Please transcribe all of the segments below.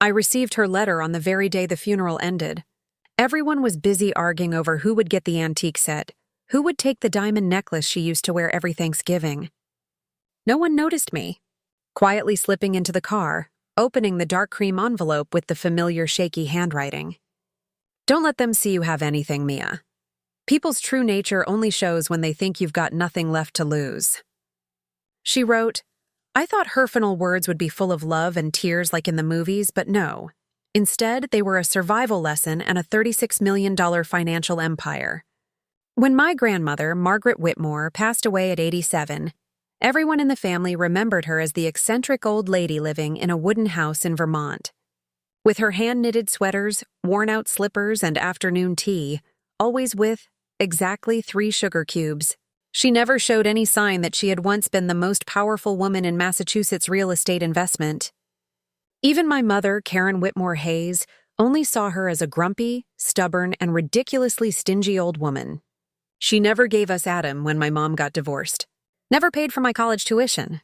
I received her letter on the very day the funeral ended. Everyone was busy arguing over who would get the antique set, who would take the diamond necklace she used to wear every Thanksgiving. No one noticed me, quietly slipping into the car, opening the dark cream envelope with the familiar shaky handwriting. Don't let them see you have anything, Mia. People's true nature only shows when they think you've got nothing left to lose. She wrote, I thought her final words would be full of love and tears like in the movies, but no. Instead, they were a survival lesson and a $36 million financial empire. When my grandmother, Margaret Whitmore, passed away at 87, everyone in the family remembered her as the eccentric old lady living in a wooden house in Vermont. With her hand-knitted sweaters, worn-out slippers, and afternoon tea, always with exactly 3 sugar cubes, she never showed any sign that she had once been the most powerful woman in Massachusetts real estate investment. Even my mother, Karen Whitmore Hayes, only saw her as a grumpy, stubborn, and ridiculously stingy old woman. She never gave us Adam when my mom got divorced, never paid for my college tuition,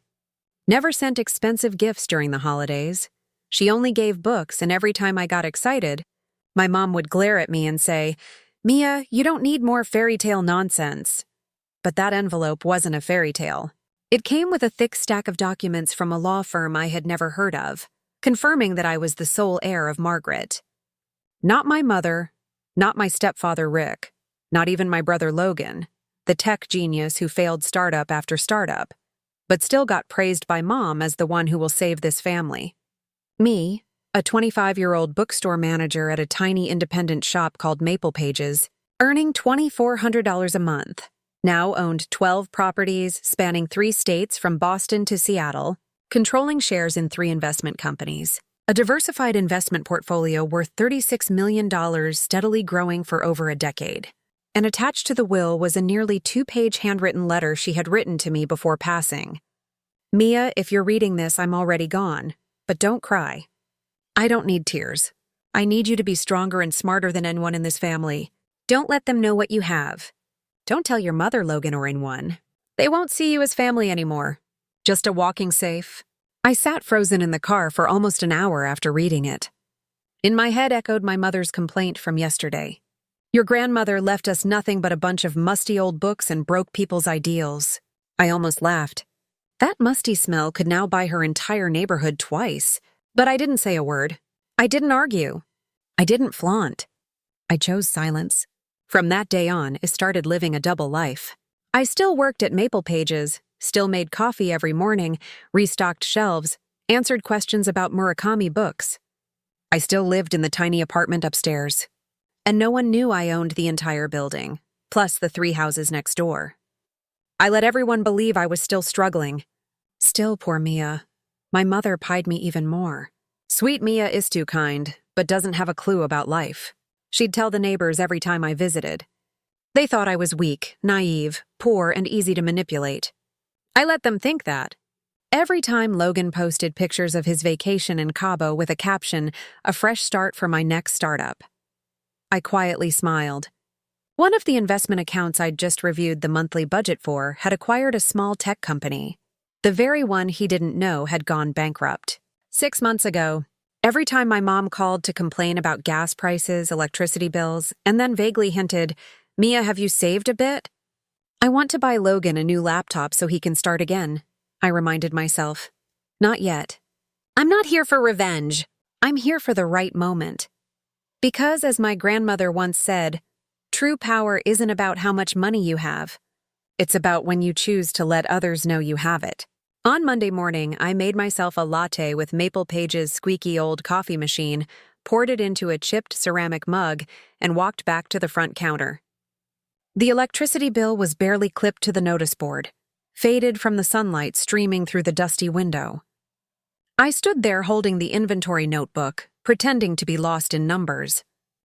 never sent expensive gifts during the holidays. She only gave books, and every time I got excited, my mom would glare at me and say, Mia, you don't need more fairy tale nonsense. But that envelope wasn't a fairy tale. It came with a thick stack of documents from a law firm I had never heard of, confirming that I was the sole heir of Margaret. Not my mother, not my stepfather Rick, not even my brother Logan, the tech genius who failed startup after startup, but still got praised by Mom as the one who will save this family. Me, a 25-year-old bookstore manager at a tiny independent shop called Maple Pages, earning $2,400 a month, now owned 12 properties spanning 3 states from Boston to Seattle, controlling shares in 3 investment companies, a diversified investment portfolio worth $36 million steadily growing for over a decade. And attached to the will was a nearly 2-page handwritten letter she had written to me before passing. Mia, if you're reading this, I'm already gone, but don't cry. I don't need tears. I need you to be stronger and smarter than anyone in this family. Don't let them know what you have. Don't tell your mother, Logan, or anyone. They won't see you as family anymore. Just a walking safe. I sat frozen in the car for almost an hour after reading it. In my head echoed my mother's complaint from yesterday. Your grandmother left us nothing but a bunch of musty old books and broke people's ideals. I almost laughed. That musty smell could now buy her entire neighborhood twice. But I didn't say a word. I didn't argue. I didn't flaunt. I chose silence. From that day on, I started living a double life. I still worked at Maple Pages, still made coffee every morning, restocked shelves, answered questions about Murakami books. I still lived in the tiny apartment upstairs. And no one knew I owned the entire building, plus the 3 houses next door. I let everyone believe I was still struggling. Still, poor Mia. My mother pied me even more. Sweet Mia is too kind, but doesn't have a clue about life. She'd tell the neighbors every time I visited. They thought I was weak, naive, poor, and easy to manipulate. I let them think that. Every time Logan posted pictures of his vacation in Cabo with a caption, "A fresh start for my next startup," I quietly smiled. One of the investment accounts I'd just reviewed the monthly budget for had acquired a small tech company. The very one he didn't know had gone bankrupt. 6 months ago, every time my mom called to complain about gas prices, electricity bills, and then vaguely hinted, "Mia, have you saved a bit?" "I want to buy Logan a new laptop so he can start again," I reminded myself. Not yet. I'm not here for revenge. I'm here for the right moment. Because, as my grandmother once said, true power isn't about how much money you have. It's about when you choose to let others know you have it. On Monday morning, I made myself a latte with Maple Pages' squeaky old coffee machine, poured it into a chipped ceramic mug, and walked back to the front counter. The electricity bill was barely clipped to the notice board, faded from the sunlight streaming through the dusty window. I stood there holding the inventory notebook, pretending to be lost in numbers.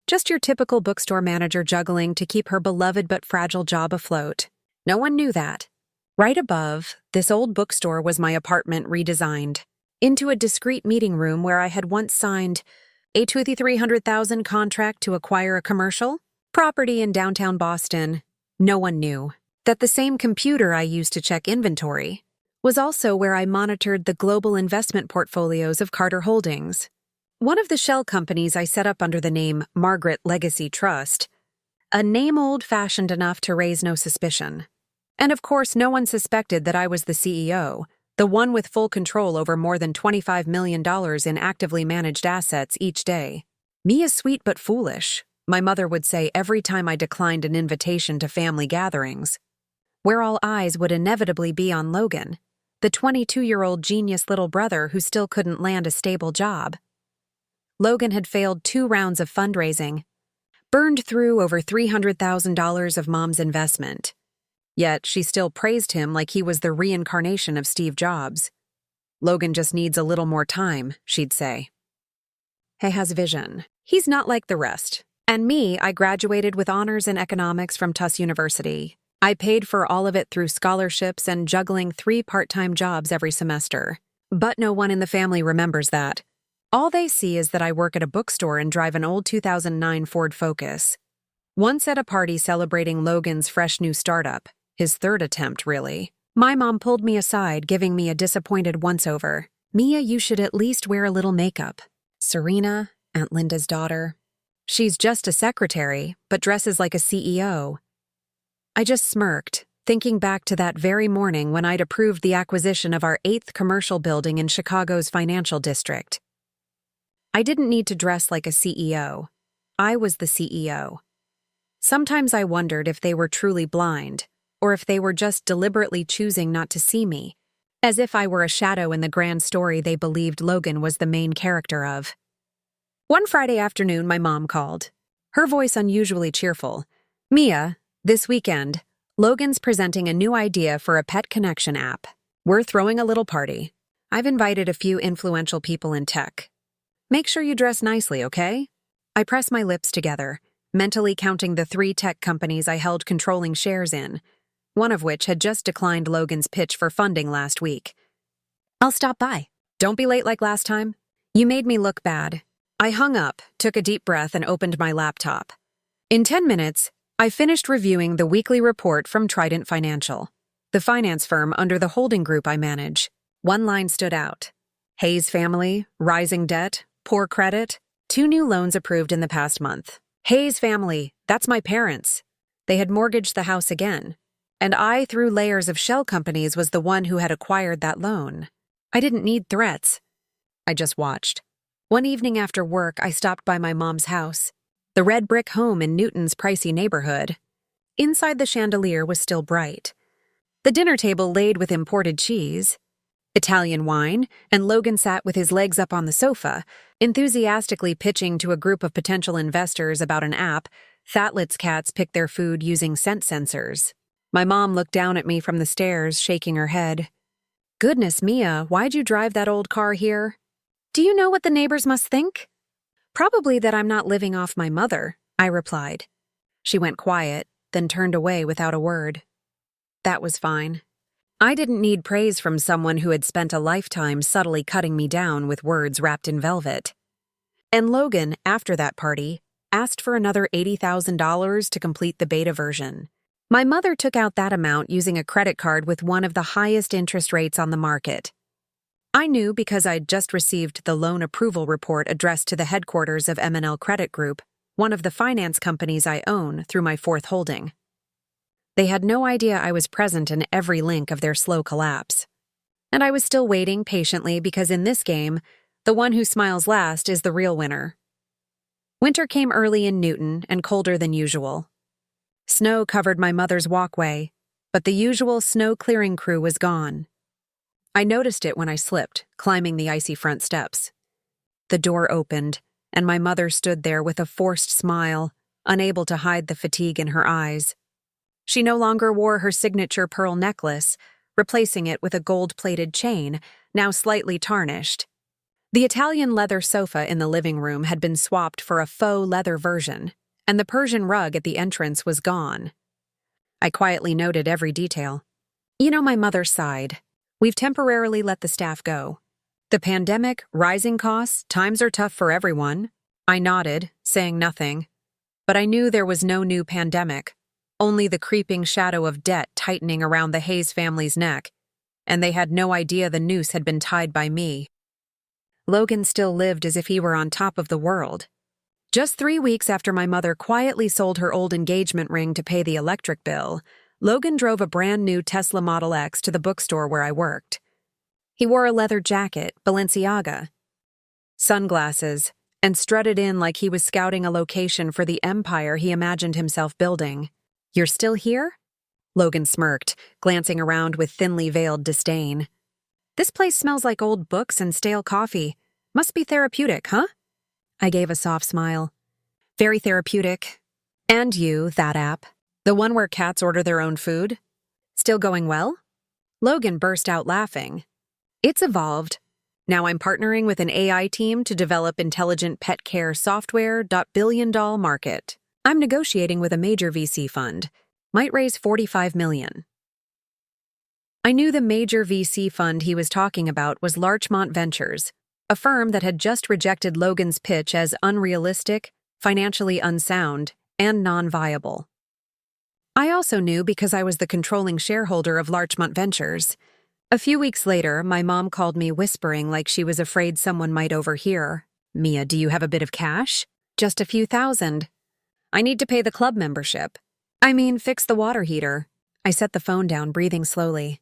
Just your typical bookstore manager juggling to keep her beloved but fragile job afloat. No one knew that. Right above, this old bookstore was my apartment redesigned into a discreet meeting room where I had once signed a $2,300,000 contract to acquire a commercial property in downtown Boston. No one knew that the same computer I used to check inventory was also where I monitored the global investment portfolios of Carter Holdings. One of the shell companies I set up under the name Margaret Legacy Trust, a name old-fashioned enough to raise no suspicion. And of course, no one suspected that I was the CEO, the one with full control over more than $25 million in actively managed assets each day. "Me is sweet but foolish," my mother would say every time I declined an invitation to family gatherings, where all eyes would inevitably be on Logan, the 22-year-old genius little brother who still couldn't land a stable job. Logan had failed 2 rounds of fundraising, burned through over $300,000 of Mom's investment. Yet she still praised him like he was the reincarnation of Steve Jobs. "Logan just needs a little more time," she'd say. "He has vision. He's not like the rest." And me, I graduated with honors in economics from Tufts University. I paid for all of it through scholarships and juggling 3 part-time jobs every semester. But no one in the family remembers that. All they see is that I work at a bookstore and drive an old 2009 Ford Focus. Once at a party celebrating Logan's fresh new startup, his 3rd attempt, really, my mom pulled me aside, giving me a disappointed once-over. "Mia, you should at least wear a little makeup." Serena, Aunt Linda's daughter. She's just a secretary, but dresses like a CEO. I just smirked, thinking back to that very morning when I'd approved the acquisition of our 8th commercial building in Chicago's financial district. I didn't need to dress like a CEO. I was the CEO. Sometimes I wondered if they were truly blind, or if they were just deliberately choosing not to see me, as if I were a shadow in the grand story they believed Logan was the main character of. One Friday afternoon, my mom called, her voice unusually cheerful. "Mia, this weekend, Logan's presenting a new idea for a pet connection app. We're throwing a little party. I've invited a few influential people in tech. Make sure you dress nicely, okay?" I pressed my lips together, mentally counting the 3 tech companies I held controlling shares in, one of which had just declined Logan's pitch for funding last week. "I'll stop by. Don't be late like last time." You made me look bad. I hung up, took a deep breath, and opened my laptop. In 10 minutes, I finished reviewing the weekly report from Trident Financial, the finance firm under the holding group I manage. One line stood out. Hayes family, rising debt, poor credit, 2 new loans approved in the past month. Hayes family, that's my parents. They had mortgaged the house again, and I, through layers of shell companies, was the one who had acquired that loan. I didn't need threats. I just watched. One evening after work, I stopped by my mom's house, the red brick home in Newton's pricey neighborhood. Inside, the chandelier was still bright. The dinner table laid with imported cheese, Italian wine, and Logan sat with his legs up on the sofa, enthusiastically pitching to a group of potential investors about an app. Thatlet's cats pick their food using scent sensors. My mom looked down at me from the stairs, shaking her head. "Goodness, Mia, why'd you drive that old car here? Do you know what the neighbors must think?" "Probably that I'm not living off my mother," I replied. She went quiet, then turned away without a word. That was fine. I didn't need praise from someone who had spent a lifetime subtly cutting me down with words wrapped in velvet. And Logan, after that party, asked for another $80,000 to complete the beta version. My mother took out that amount using a credit card with one of the highest interest rates on the market. I knew because I'd just received the loan approval report addressed to the headquarters of M&L Credit Group, one of the finance companies I own through my 4th holding. They had no idea I was present in every link of their slow collapse. And I was still waiting patiently because in this game, the one who smiles last is the real winner. Winter came early in Newton and colder than usual. Snow covered my mother's walkway, but the usual snow-clearing crew was gone. I noticed it when I slipped, climbing the icy front steps. The door opened, and my mother stood there with a forced smile, unable to hide the fatigue in her eyes. She no longer wore her signature pearl necklace, replacing it with a gold-plated chain, now slightly tarnished. The Italian leather sofa in the living room had been swapped for a faux leather version, and the Persian rug at the entrance was gone. I quietly noted every detail. My mother sighed. We've temporarily let the staff go. The pandemic, rising costs, times are tough for everyone. I nodded, saying nothing. But I knew there was no new pandemic, only the creeping shadow of debt tightening around the Hayes family's neck, and they had no idea the noose had been tied by me. Logan still lived as if he were on top of the world. Just 3 weeks after my mother quietly sold her old engagement ring to pay the electric bill, Logan drove a brand new Tesla Model X to the bookstore where I worked. He wore a leather jacket, Balenciaga, sunglasses, and strutted in like he was scouting a location for the empire he imagined himself building. "You're still here?" Logan smirked, glancing around with thinly veiled disdain. "This place smells like old books and stale coffee. Must be therapeutic, huh?" I gave a soft smile. "Very therapeutic. And you, that app. The one where cats order their own food? Still going well?" Logan burst out laughing. "It's evolved. Now I'm partnering with an AI team to develop intelligent pet care software. $1 billion market. I'm negotiating with a major VC fund. Might raise $45 million. I knew the major VC fund he was talking about was Larchmont Ventures, a firm that had just rejected Logan's pitch as unrealistic, financially unsound, and non-viable. I also knew because I was the controlling shareholder of Larchmont Ventures. A few weeks later, my mom called me whispering like she was afraid someone might overhear. "Mia, do you have a bit of cash?" "Just a few thousand. I need to pay the club membership. Fix the water heater." I set the phone down, breathing slowly.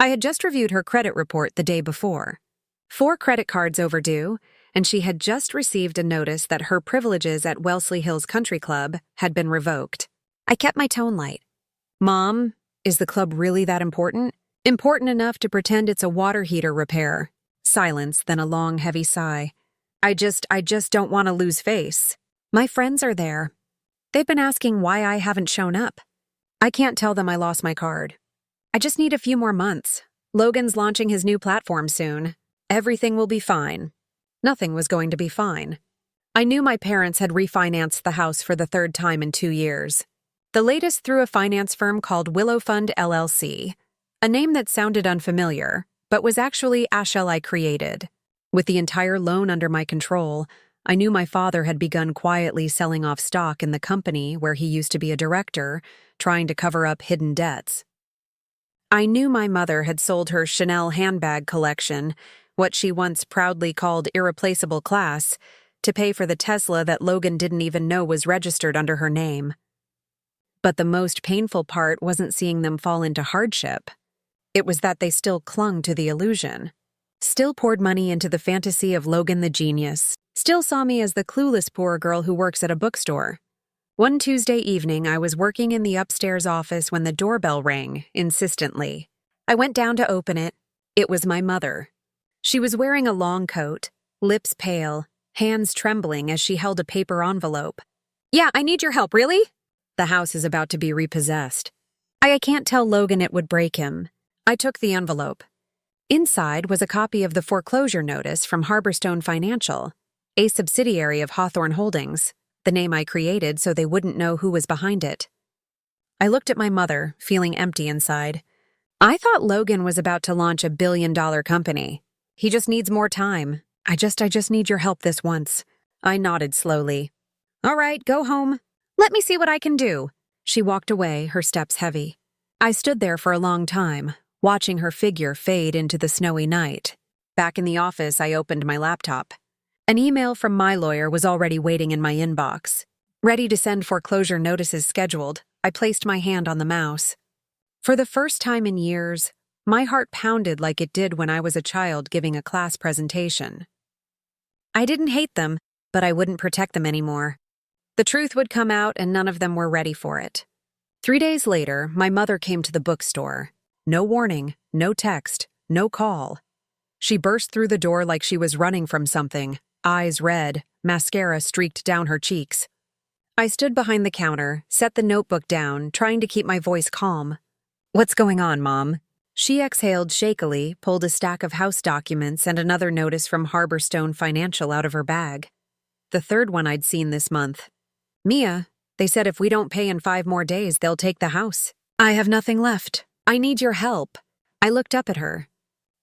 I had just reviewed her credit report the day before. 4 credit cards overdue, and she had just received a notice that her privileges at Wellesley Hills Country Club had been revoked. I kept my tone light. "Mom, is the club really that important? Important enough to pretend it's a water heater repair." Silence, then a long, heavy sigh. I just don't want to lose face. "My friends are there. They've been asking why I haven't shown up. I can't tell them I lost my card. I just need a few more months. Logan's launching his new platform soon. Everything will be fine." Nothing was going to be fine. I knew my parents had refinanced the house for the 3rd time in 2 years. The latest through a finance firm called Willow Fund LLC, a name that sounded unfamiliar, but was actually Ashel I created. With the entire loan under my control, I knew my father had begun quietly selling off stock in the company where he used to be a director, trying to cover up hidden debts. I knew my mother had sold her Chanel handbag collection, what she once proudly called irreplaceable class, to pay for the Tesla that Logan didn't even know was registered under her name. But the most painful part wasn't seeing them fall into hardship. It was that they still clung to the illusion. Still poured money into the fantasy of Logan the genius. Still saw me as the clueless poor girl who works at a bookstore. One Tuesday evening, I was working in the upstairs office when the doorbell rang, insistently. I went down to open it. It was my mother. She was wearing a long coat, lips pale, hands trembling as she held a paper envelope. "Yeah, I need your help, really?" "The house is about to be repossessed. I can't tell Logan, it would break him." I took the envelope. Inside was a copy of the foreclosure notice from Harborstone Financial, a subsidiary of Hawthorne Holdings, the name I created so they wouldn't know who was behind it. I looked at my mother, feeling empty inside. I thought Logan was about to launch $1 billion company. He just needs more time. I just need your help this once." I nodded slowly. "All right, go home. Let me see what I can do." She walked away, her steps heavy. I stood there for a long time, watching her figure fade into the snowy night. Back in the office, I opened my laptop. An email from my lawyer was already waiting in my inbox. Ready to send foreclosure notices scheduled, I placed my hand on the mouse. For the first time in years, my heart pounded like it did when I was a child giving a class presentation. I didn't hate them, but I wouldn't protect them anymore. The truth would come out and none of them were ready for it. 3 days later, my mother came to the bookstore. No warning, no text, no call. She burst through the door like she was running from something, eyes red, mascara streaked down her cheeks. I stood behind the counter, set the notebook down, trying to keep my voice calm. "What's going on, Mom?" She exhaled shakily, pulled a stack of house documents and another notice from Harborstone Financial out of her bag. The 3rd one I'd seen this month. "Mia, they said if we don't pay in 5 more days, they'll take the house. I have nothing left. I need your help." I looked up at her.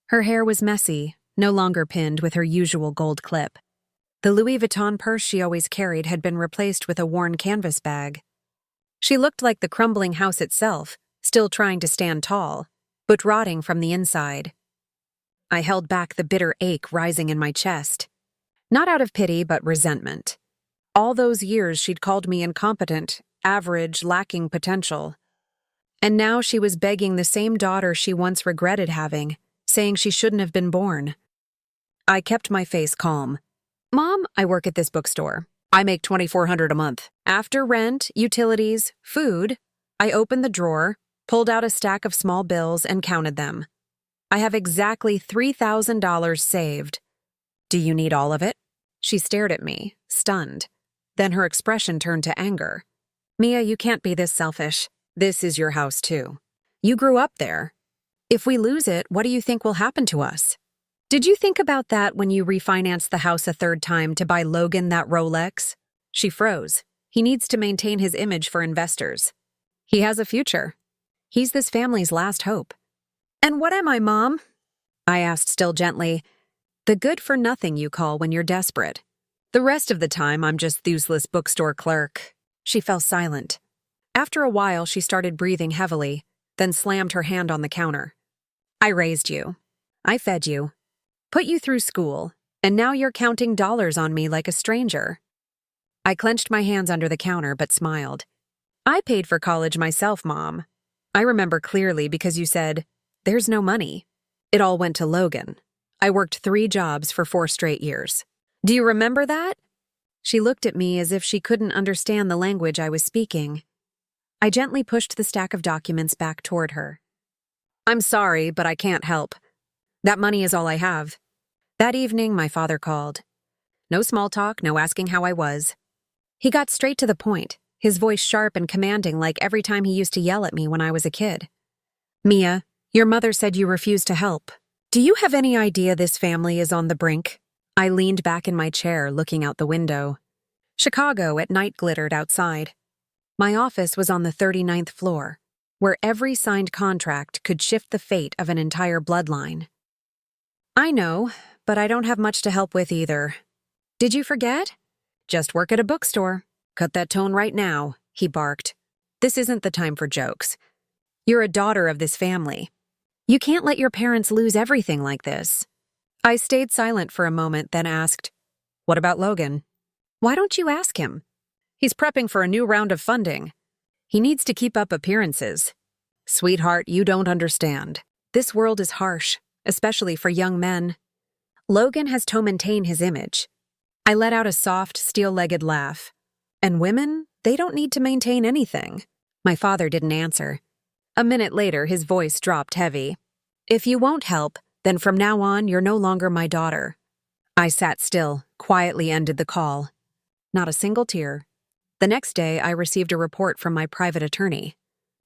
Her hair was messy, no longer pinned with her usual gold clip. The Louis Vuitton purse she always carried had been replaced with a worn canvas bag. She looked like the crumbling house itself, still trying to stand tall, but rotting from the inside. I held back the bitter ache rising in my chest. Not out of pity, but resentment. All those years she'd called me incompetent, average, lacking potential. And now she was begging the same daughter she once regretted having, saying she shouldn't have been born. I kept my face calm. Mom, I work at this bookstore. I make $2,400 a month. After rent, utilities, food, I opened the drawer, pulled out a stack of small bills, and counted them. I have exactly $3,000 saved. Do you need all of it? She stared at me, stunned. Then her expression turned to anger. Mia, you can't be this selfish. This is your house, too. You grew up there. If we lose it, what do you think will happen to us? Did you think about that when you refinanced the house a third time to buy Logan that Rolex? She froze. He needs to maintain his image for investors. He has a future. He's this family's last hope. And what am I, Mom? I asked still gently. The good-for-nothing you call when you're desperate. The rest of the time, I'm just useless bookstore clerk. She fell silent. After a while, she started breathing heavily, then slammed her hand on the counter. I raised you. I fed you. Put you through school, and now you're counting dollars on me like a stranger. I clenched my hands under the counter but smiled. I paid for college myself, Mom. I remember clearly because you said, there's no money. It all went to Logan. I worked 3 jobs for 4 straight years. Do you remember that? She looked at me as if she couldn't understand the language I was speaking. I gently pushed the stack of documents back toward her. I'm sorry, but I can't help. That money is all I have. That evening, my father called. No small talk, no asking how I was. He got straight to the point, his voice sharp and commanding like every time he used to yell at me when I was a kid. Mia, your mother said you refused to help. Do you have any idea this family is on the brink? I leaned back in my chair, looking out the window. Chicago at night glittered outside. My office was on the 39th floor, where every signed contract could shift the fate of an entire bloodline. I know, but I don't have much to help with either. Did you forget? Just work at a bookstore. Cut that tone right now, he barked. This isn't the time for jokes. You're a daughter of this family. You can't let your parents lose everything like this. I stayed silent for a moment, then asked, what about Logan? Why don't you ask him? He's prepping for a new round of funding. He needs to keep up appearances. Sweetheart, you don't understand. This world is harsh, especially for young men. Logan has to maintain his image. I let out a soft, steel-legged laugh. And women, they don't need to maintain anything. My father didn't answer. A minute later, his voice dropped heavy. If you won't help, then from now on, you're no longer my daughter. I sat still, quietly ended the call. Not a single tear. The next day, I received a report from my private attorney.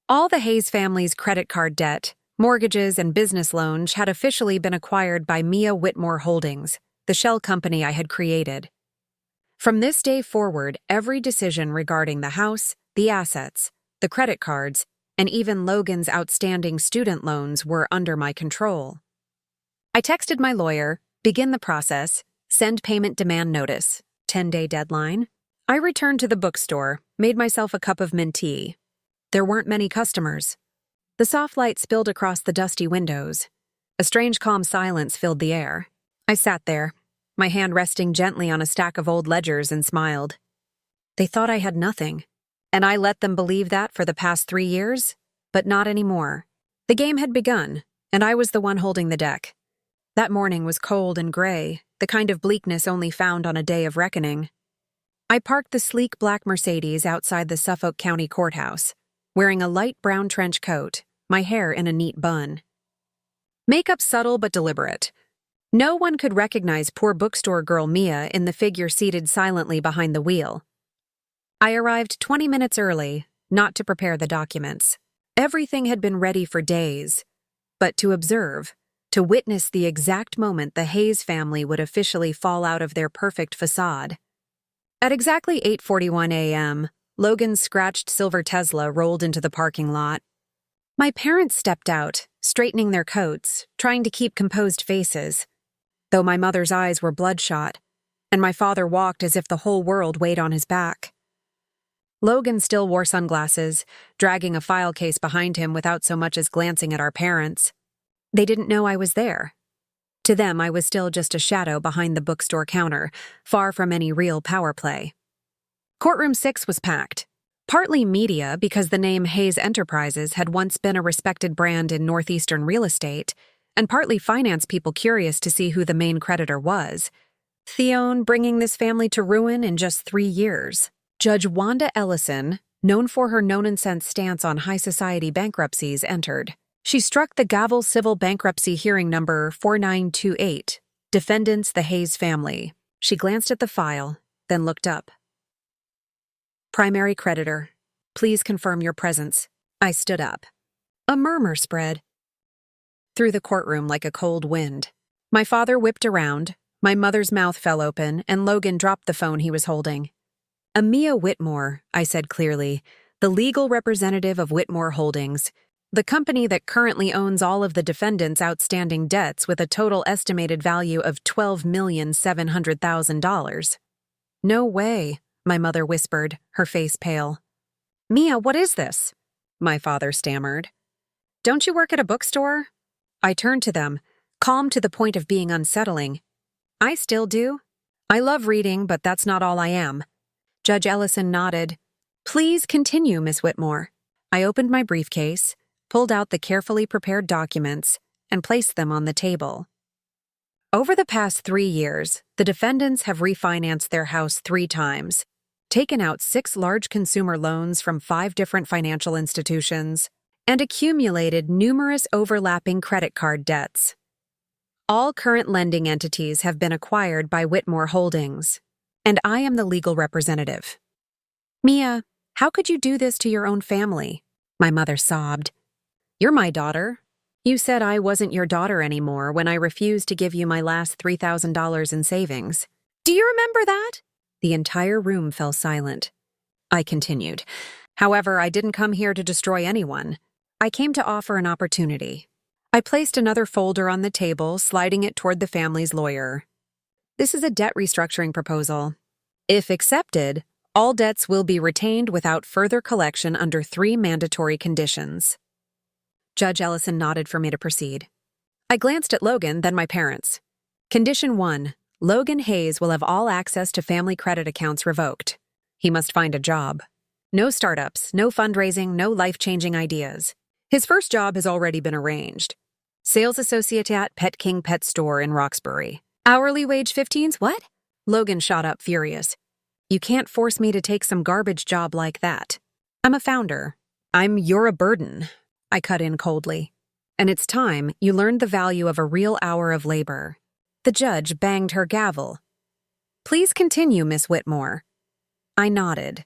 All the Hayes family's credit card debt, mortgages, and business loans had officially been acquired by Mia Whitmore Holdings, the shell company I had created. From this day forward, every decision regarding the house, the assets, the credit cards, and even Logan's outstanding student loans were under my control. I texted my lawyer, begin the process, send payment demand notice, 10-day deadline. I returned to the bookstore, made myself a cup of mint tea. There weren't many customers. The soft light spilled across the dusty windows. A strange calm silence filled the air. I sat there, my hand resting gently on a stack of old ledgers, and smiled. They thought I had nothing, and I let them believe that for the past 3 years, but not anymore. The game had begun, and I was the one holding the deck. That morning was cold and gray, the kind of bleakness only found on a day of reckoning. I parked the sleek black Mercedes outside the Suffolk County Courthouse, wearing a light brown trench coat, my hair in a neat bun. Makeup subtle but deliberate. No one could recognize poor bookstore girl Mia in the figure seated silently behind the wheel. I arrived 20 minutes early, not to prepare the documents. Everything had been ready for days, but to observe, to witness the exact moment the Hayes family would officially fall out of their perfect facade. At exactly 8:41 a.m., Logan's scratched silver Tesla rolled into the parking lot. My parents stepped out, straightening their coats, trying to keep composed faces, though my mother's eyes were bloodshot, and my father walked as if the whole world weighed on his back. Logan still wore sunglasses, dragging a file case behind him without so much as glancing at our parents. They didn't know I was there. To them, I was still just a shadow behind the bookstore counter, far from any real power play. Courtroom 6 was packed. Partly media because the name Hayes Enterprises had once been a respected brand in northeastern real estate, and partly finance people curious to see who the main creditor was. Theone bringing this family to ruin in just 3 years. Judge Wanda Ellison, known for her no-nonsense stance on high society bankruptcies, entered. She struck the gavel civil bankruptcy hearing number 4928, defendants the Hayes family. She glanced at the file, then looked up. Primary creditor, please confirm your presence. I stood up. A murmur spread through the courtroom like a cold wind. My father whipped around, my mother's mouth fell open, and Logan dropped the phone he was holding. Amia Whitmore, I said clearly, the legal representative of Whitmore Holdings, the company that currently owns all of the defendants' outstanding debts with a total estimated value of $12,700,000. No way, my mother whispered, her face pale. Mia, what is this? My father stammered. Don't you work at a bookstore? I turned to them, calm to the point of being unsettling. I still do. I love reading, but that's not all I am. Judge Ellison nodded. Please continue, Miss Whitmore. I opened my briefcase, pulled out the carefully prepared documents, and placed them on the table. Over the past 3 years, the defendants have refinanced their house 3 times, taken out 6 large consumer loans from 5 different financial institutions, and accumulated numerous overlapping credit card debts. All current lending entities have been acquired by Whitmore Holdings, and I am the legal representative. Mia, how could you do this to your own family? My mother sobbed. You're my daughter. You said I wasn't your daughter anymore when I refused to give you my last $3,000 in savings. Do you remember that? The entire room fell silent. I continued. However, I didn't come here to destroy anyone. I came to offer an opportunity. I placed another folder on the table, sliding it toward the family's lawyer. This is a debt restructuring proposal. If accepted, all debts will be retained without further collection under 3 mandatory conditions. Judge Ellison nodded for me to proceed. I glanced at Logan, then my parents. Condition 1. Logan Hayes will have all access to family credit accounts revoked. He must find a job. No startups, no fundraising, no life-changing ideas. His first job has already been arranged. Sales associate at Pet King Pet Store in Roxbury. Hourly wage 15s, what? Logan shot up furious. You can't force me to take some garbage job like that. I'm a founder. You're a burden. I cut in coldly. And it's time you learned the value of a real hour of labor. The judge banged her gavel. Please continue, Miss Whitmore. I nodded.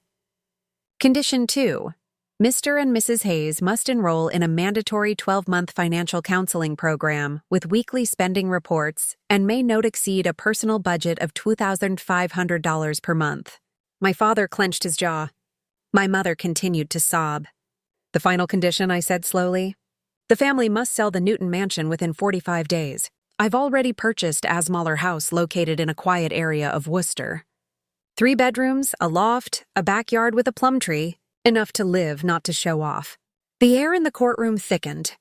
Condition 2. Mr. and Mrs. Hayes must enroll in a mandatory 12-month financial counseling program with weekly spending reports and may not exceed a personal budget of $2,500 per month. My father clenched his jaw. My mother continued to sob. The final condition, I said slowly. The family must sell the Newton mansion within 45 days. I've already purchased Asmaller House located in a quiet area of Worcester. 3 bedrooms, a loft, a backyard with a plum tree, enough to live, not to show off. The air in the courtroom thickened.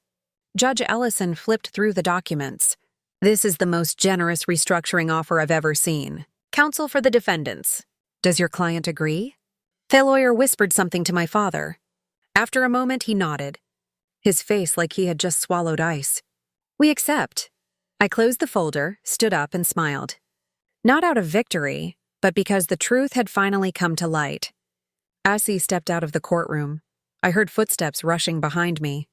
Judge Ellison flipped through the documents. This is the most generous restructuring offer I've ever seen. Counsel for the defendants. Does your client agree? The lawyer whispered something to my father. After a moment, he nodded, his face like he had just swallowed ice. We accept. I closed the folder, stood up, and smiled. Not out of victory, but because the truth had finally come to light. As he stepped out of the courtroom, I heard footsteps rushing behind me.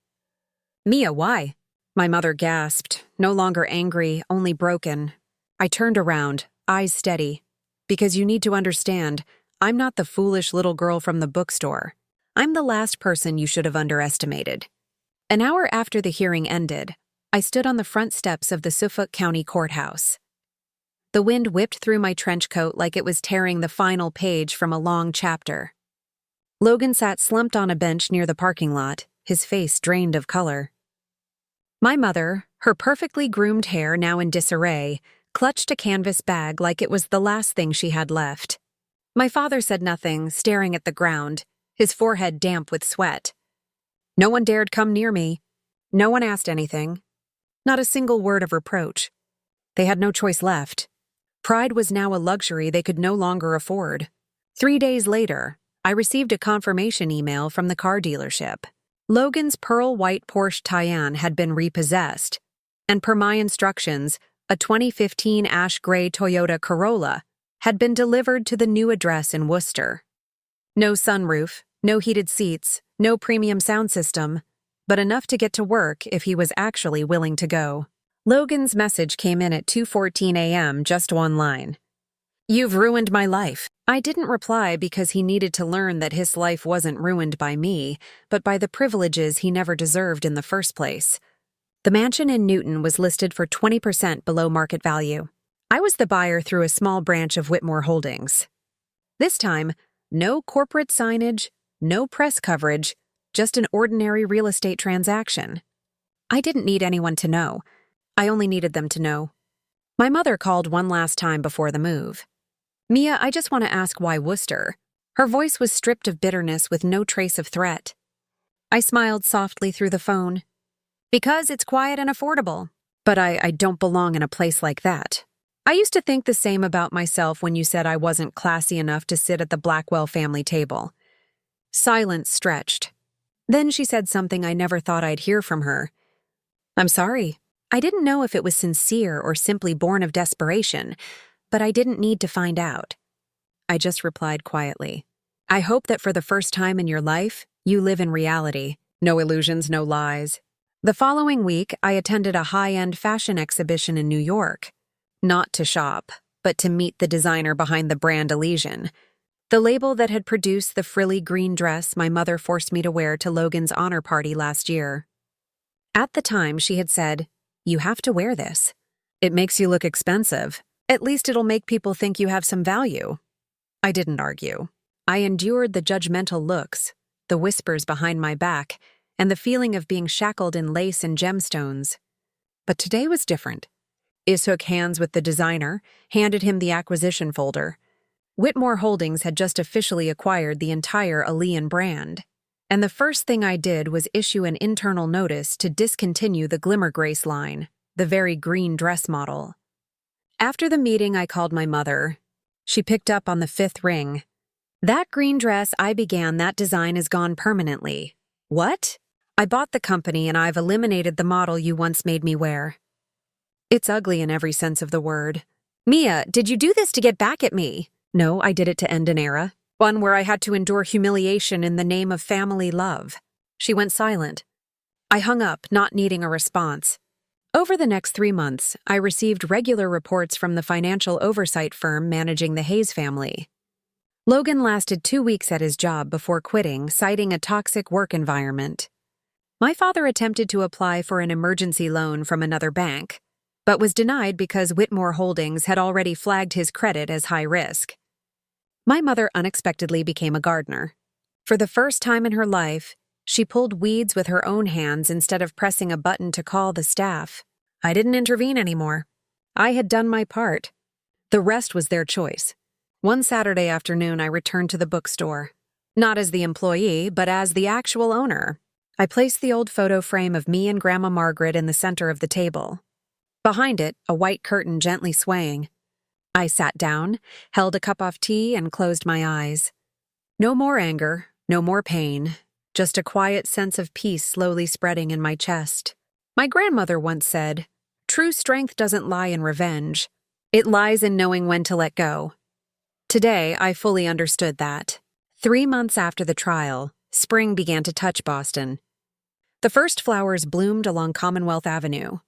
Mia, why? My mother gasped, no longer angry, only broken. I turned around, eyes steady. Because you need to understand, I'm not the foolish little girl from the bookstore. I'm the last person you should have underestimated. An hour after the hearing ended, I stood on the front steps of the Suffolk County Courthouse. The wind whipped through my trench coat like it was tearing the final page from a long chapter. Logan sat slumped on a bench near the parking lot, his face drained of color. My mother, her perfectly groomed hair now in disarray, clutched a canvas bag like it was the last thing she had left. My father said nothing, staring at the ground, his forehead damp with sweat. No one dared come near me. No one asked anything. Not a single word of reproach. They had no choice left. Pride was now a luxury they could no longer afford. 3 days later, I received a confirmation email from the car dealership. Logan's pearl white Porsche Taycan had been repossessed, and per my instructions, a 2015 ash gray Toyota Corolla had been delivered to the new address in Worcester. No sunroof, no heated seats, no premium sound system, but enough to get to work if he was actually willing to go. Logan's message came in at 2:14 a.m., just one line. "You've ruined my life." I didn't reply because he needed to learn that his life wasn't ruined by me, but by the privileges he never deserved in the first place. The mansion in Newton was listed for 20% below market value. I was the buyer through a small branch of Whitmore Holdings. This time, no corporate signage, no press coverage, just an ordinary real estate transaction. I didn't need anyone to know. I only needed them to know. My mother called one last time before the move. "Mia, I just want to ask why Worcester?" Her voice was stripped of bitterness with no trace of threat. I smiled softly through the phone. "Because it's quiet and affordable. But I don't belong in a place like that. I used to think the same about myself when you said I wasn't classy enough to sit at the Blackwell family table." Silence stretched. Then she said something I never thought I'd hear from her. "I'm sorry. I didn't know if it was sincere or simply born of desperation, but I didn't need to find out." I just replied quietly. "I hope that for the first time in your life, you live in reality. No illusions, no lies." The following week, I attended a high-end fashion exhibition in New York. Not to shop, but to meet the designer behind the brand Elysian, the label that had produced the frilly green dress my mother forced me to wear to Logan's honor party last year. At the time, she had said, "You have to wear this. It makes you look expensive. At least it'll make people think you have some value." I didn't argue. I endured the judgmental looks, the whispers behind my back, and the feeling of being shackled in lace and gemstones. But today was different. I shook hands with the designer, handed him the acquisition folder. Whitmore Holdings had just officially acquired the entire Elysian brand, and the first thing I did was issue an internal notice to discontinue the Glimmer Grace line, the very green dress model. After the meeting, I called my mother. She picked up on the 5th ring. "That green dress I began, that design is gone permanently." "What?" "I bought the company and I've eliminated the model you once made me wear." It's ugly in every sense of the word. "Mia, did you do this to get back at me?" "No, I did it to end an era. One where I had to endure humiliation in the name of family love." She went silent. I hung up, not needing a response. Over the next 3 months, I received regular reports from the financial oversight firm managing the Hayes family. Logan lasted 2 weeks at his job before quitting, citing a toxic work environment. My father attempted to apply for an emergency loan from another bank, but was denied because Whitmore Holdings had already flagged his credit as high risk. My mother unexpectedly became a gardener. For the first time in her life, she pulled weeds with her own hands instead of pressing a button to call the staff. I didn't intervene anymore. I had done my part. The rest was their choice. One Saturday afternoon, I returned to the bookstore. Not as the employee, but as the actual owner. I placed the old photo frame of me and Grandma Margaret in the center of the table. Behind it, a white curtain gently swaying. I sat down, held a cup of tea, and closed my eyes. No more anger, no more pain, just a quiet sense of peace slowly spreading in my chest. My grandmother once said, "True strength doesn't lie in revenge. It lies in knowing when to let go." Today, I fully understood that. 3 months after the trial, spring began to touch Boston. The first flowers bloomed along Commonwealth Avenue.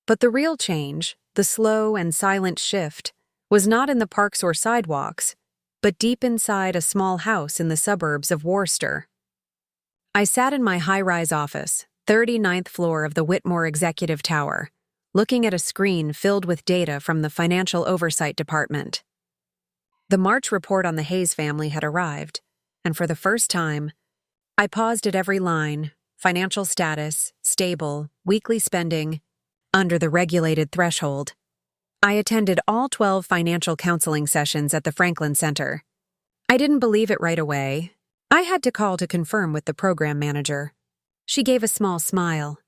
But the real change, the slow and silent shift, was not in the parks or sidewalks, but deep inside a small house in the suburbs of Worcester. I sat in my high-rise office, 39th floor of the Whitmore Executive Tower, looking at a screen filled with data from the Financial Oversight Department. The March report on the Hayes family had arrived, and for the first time, I paused at every line: financial status, stable, weekly spending, under the regulated threshold. I attended all 12 financial counseling sessions at the Franklin Center. I didn't believe it right away. I had to call to confirm with the program manager. She gave a small smile.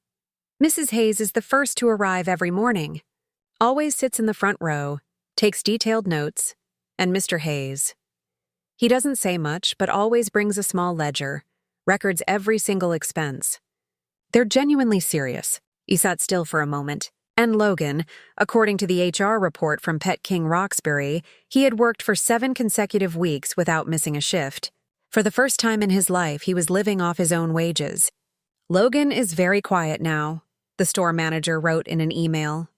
"Mrs. Hayes is the first to arrive every morning." Always sits in the front row, takes detailed notes, and Mr. Hayes. He doesn't say much, but always brings a small ledger, records every single expense. They're genuinely serious. He sat still for a moment. And Logan, according to the HR report from Pet King Roxbury, he had worked for 7 consecutive weeks without missing a shift. For the first time in his life, he was living off his own wages. Logan is very quiet now, the store manager wrote in an email.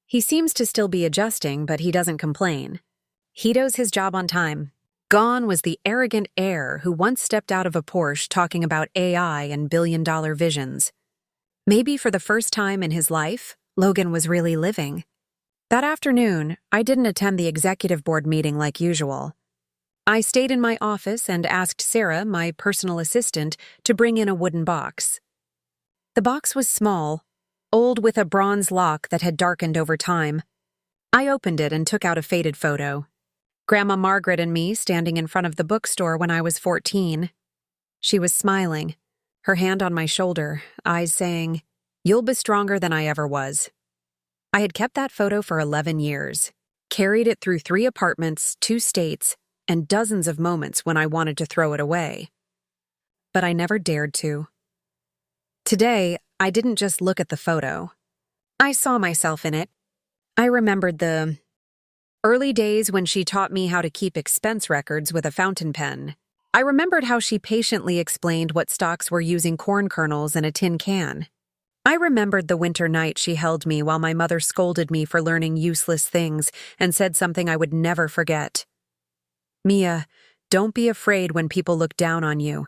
He seems to still be adjusting, but he doesn't complain. He does his job on time. Gone was the arrogant heir who once stepped out of a Porsche talking about AI and billion-dollar visions. Maybe for the first time in his life, Logan was really living. That afternoon, I didn't attend the executive board meeting like usual. I stayed in my office and asked Sarah, my personal assistant, to bring in a wooden box. The box was small, old with a bronze lock that had darkened over time. I opened it and took out a faded photo. Grandma Margaret and me standing in front of the bookstore when I was 14. She was smiling, her hand on my shoulder, eyes saying, "You'll be stronger than I ever was." I had kept that photo for 11 years, carried it through 3 apartments, 2 states, and dozens of moments when I wanted to throw it away. But I never dared to. Today, I didn't just look at the photo. I saw myself in it. I remembered the early days when she taught me how to keep expense records with a fountain pen. I remembered how she patiently explained what stocks were using corn kernels in a tin can. I remembered the winter night she held me while my mother scolded me for learning useless things and said something I would never forget. "Mia, don't be afraid when people look down on you.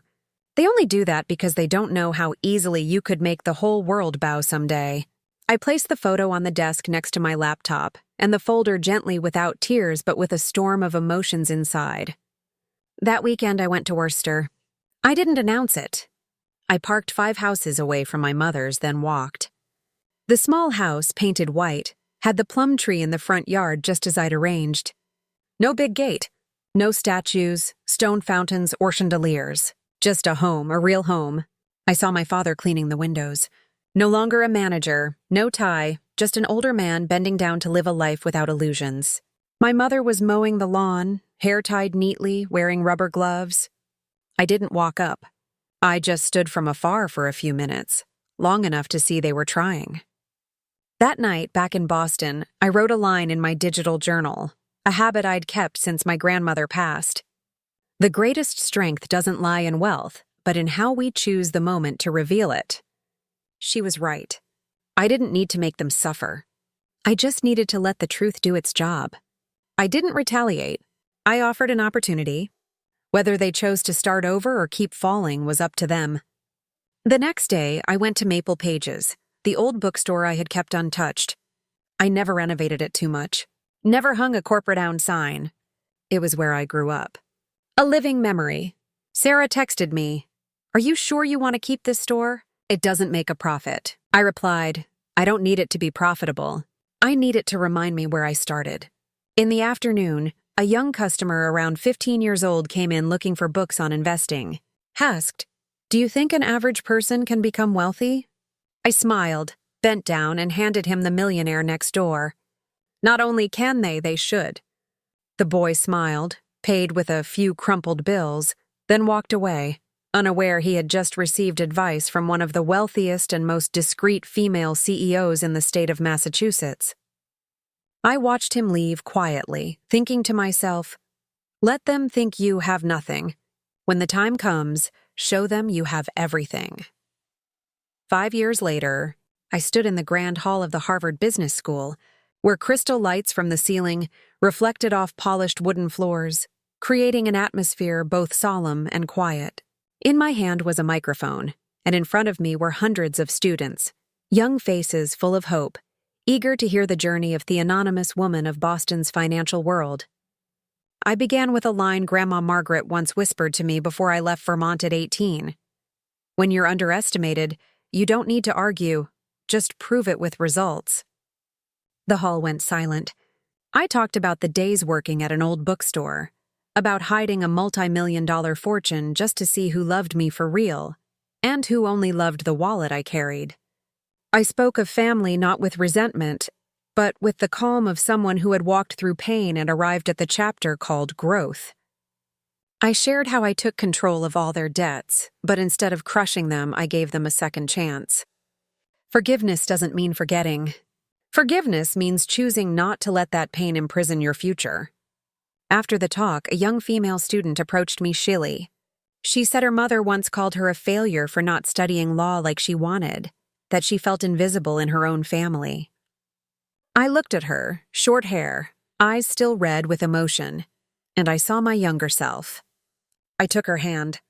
They only do that because they don't know how easily you could make the whole world bow someday." I placed the photo on the desk next to my laptop, and the folder gently without tears but with a storm of emotions inside. That weekend I went to Worcester. I didn't announce it. I parked 5 houses away from my mother's, then walked. The small house, painted white, had the plum tree in the front yard just as I'd arranged. No big gate, no statues, stone fountains, or chandeliers. Just a home, a real home. I saw my father cleaning the windows. No longer a manager, no tie, just an older man bending down to live a life without illusions. My mother was mowing the lawn, hair tied neatly, wearing rubber gloves. I didn't walk up. I just stood from afar for a few minutes, long enough to see they were trying. That night, back in Boston, I wrote a line in my digital journal, a habit I'd kept since my grandmother passed. The greatest strength doesn't lie in wealth, but in how we choose the moment to reveal it. She was right. I didn't need to make them suffer. I just needed to let the truth do its job. I didn't retaliate. I offered an opportunity. Whether they chose to start over or keep falling was up to them. The next day, I went to Maple Pages, the old bookstore I had kept untouched. I never renovated it too much. Never hung a corporate-owned sign. It was where I grew up. A living memory. Sarah texted me, "Are you sure you want to keep this store? It doesn't make a profit." I replied, "I don't need it to be profitable. I need it to remind me where I started." In the afternoon, a young customer around 15 years old came in looking for books on investing. Asked, "Do you think an average person can become wealthy?" I smiled, bent down, and handed him The Millionaire Next Door. "Not only can they should." The boy smiled, paid with a few crumpled bills, then walked away, unaware he had just received advice from one of the wealthiest and most discreet female CEOs in the state of Massachusetts. I watched him leave quietly, thinking to myself, let them think you have nothing. When the time comes, show them you have everything. 5 years later, I stood in the grand hall of the Harvard Business School, where crystal lights from the ceiling reflected off polished wooden floors, creating an atmosphere both solemn and quiet. In my hand was a microphone, and in front of me were hundreds of students, young faces full of hope, eager to hear the journey of the anonymous woman of Boston's financial world. I began with a line Grandma Margaret once whispered to me before I left Vermont at 18. "When you're underestimated, you don't need to argue, just prove it with results." The hall went silent. I talked about the days working at an old bookstore, about hiding a multi-million-dollar fortune just to see who loved me for real, and who only loved the wallet I carried. I spoke of family not with resentment, but with the calm of someone who had walked through pain and arrived at the chapter called growth. I shared how I took control of all their debts, but instead of crushing them, I gave them a second chance. Forgiveness doesn't mean forgetting. Forgiveness means choosing not to let that pain imprison your future. After the talk, a young female student approached me shilly. She said her mother once called her a failure for not studying law like she wanted, that she felt invisible in her own family. I looked at her, short hair, eyes still red with emotion, and I saw my younger self. I took her hand.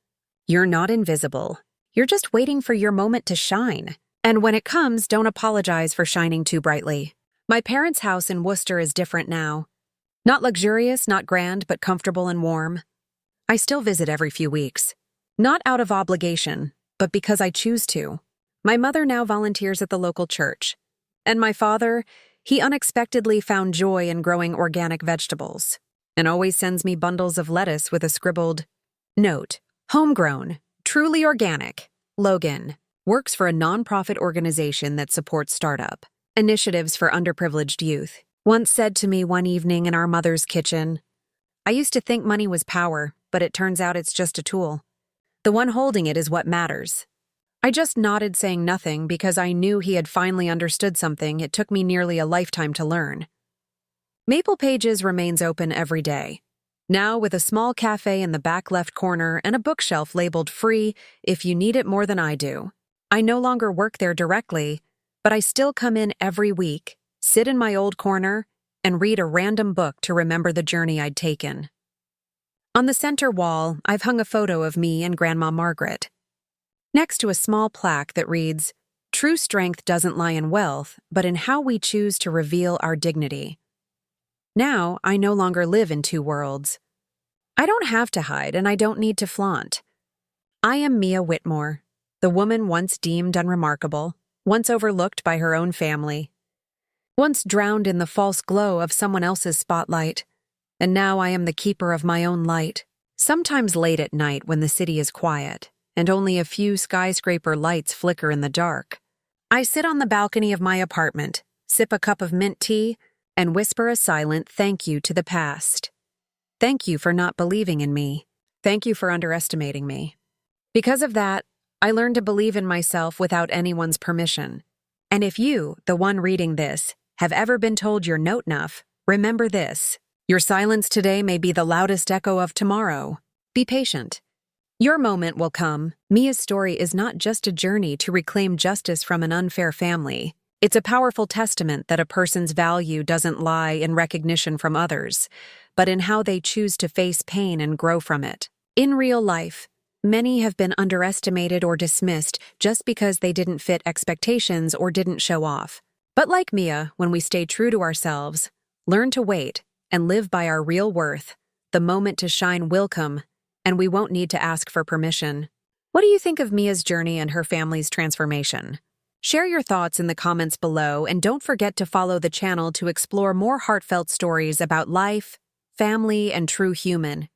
"You're not invisible. You're just waiting for your moment to shine. And when it comes, don't apologize for shining too brightly." My parents' house in Worcester is different now. Not luxurious, not grand, but comfortable and warm. I still visit every few weeks. Not out of obligation, but because I choose to. My mother now volunteers at the local church. And my father, he unexpectedly found joy in growing organic vegetables, and always sends me bundles of lettuce with a scribbled note, "Homegrown, truly organic, Logan." Works for a nonprofit organization that supports startup initiatives for underprivileged youth. Once said to me one evening in our mother's kitchen, "I used to think money was power, but it turns out it's just a tool. The one holding it is what matters." I just nodded, saying nothing, because I knew he had finally understood something it took me nearly a lifetime to learn. Maple Pages remains open every day, now with a small cafe in the back left corner and a bookshelf labeled free if you need it more than I do. I no longer work there directly, but I still come in every week, sit in my old corner, and read a random book to remember the journey I'd taken. On the center wall, I've hung a photo of me and Grandma Margaret, next to a small plaque that reads, "True strength doesn't lie in wealth, but in how we choose to reveal our dignity." Now, I no longer live in two worlds. I don't have to hide, and I don't need to flaunt. I am Mia Whitmore, the woman once deemed unremarkable, once overlooked by her own family, once drowned in the false glow of someone else's spotlight, and now I am the keeper of my own light. Sometimes late at night when the city is quiet, and only a few skyscraper lights flicker in the dark, I sit on the balcony of my apartment, sip a cup of mint tea, and whisper a silent thank you to the past. Thank you for not believing in me. Thank you for underestimating me. Because of that, I learned to believe in myself without anyone's permission. And if you, the one reading this, have ever been told you're not enough, remember this. Your silence today may be the loudest echo of tomorrow. Be patient. Your moment will come. Mia's story is not just a journey to reclaim justice from an unfair family. It's a powerful testament that a person's value doesn't lie in recognition from others, but in how they choose to face pain and grow from it. In real life, many have been underestimated or dismissed just because they didn't fit expectations or didn't show off. But like Mia, when we stay true to ourselves, learn to wait, and live by our real worth, the moment to shine will come, and we won't need to ask for permission. What do you think of Mia's journey and her family's transformation? Share your thoughts in the comments below, and don't forget to follow the channel to explore more heartfelt stories about life, family, and true human.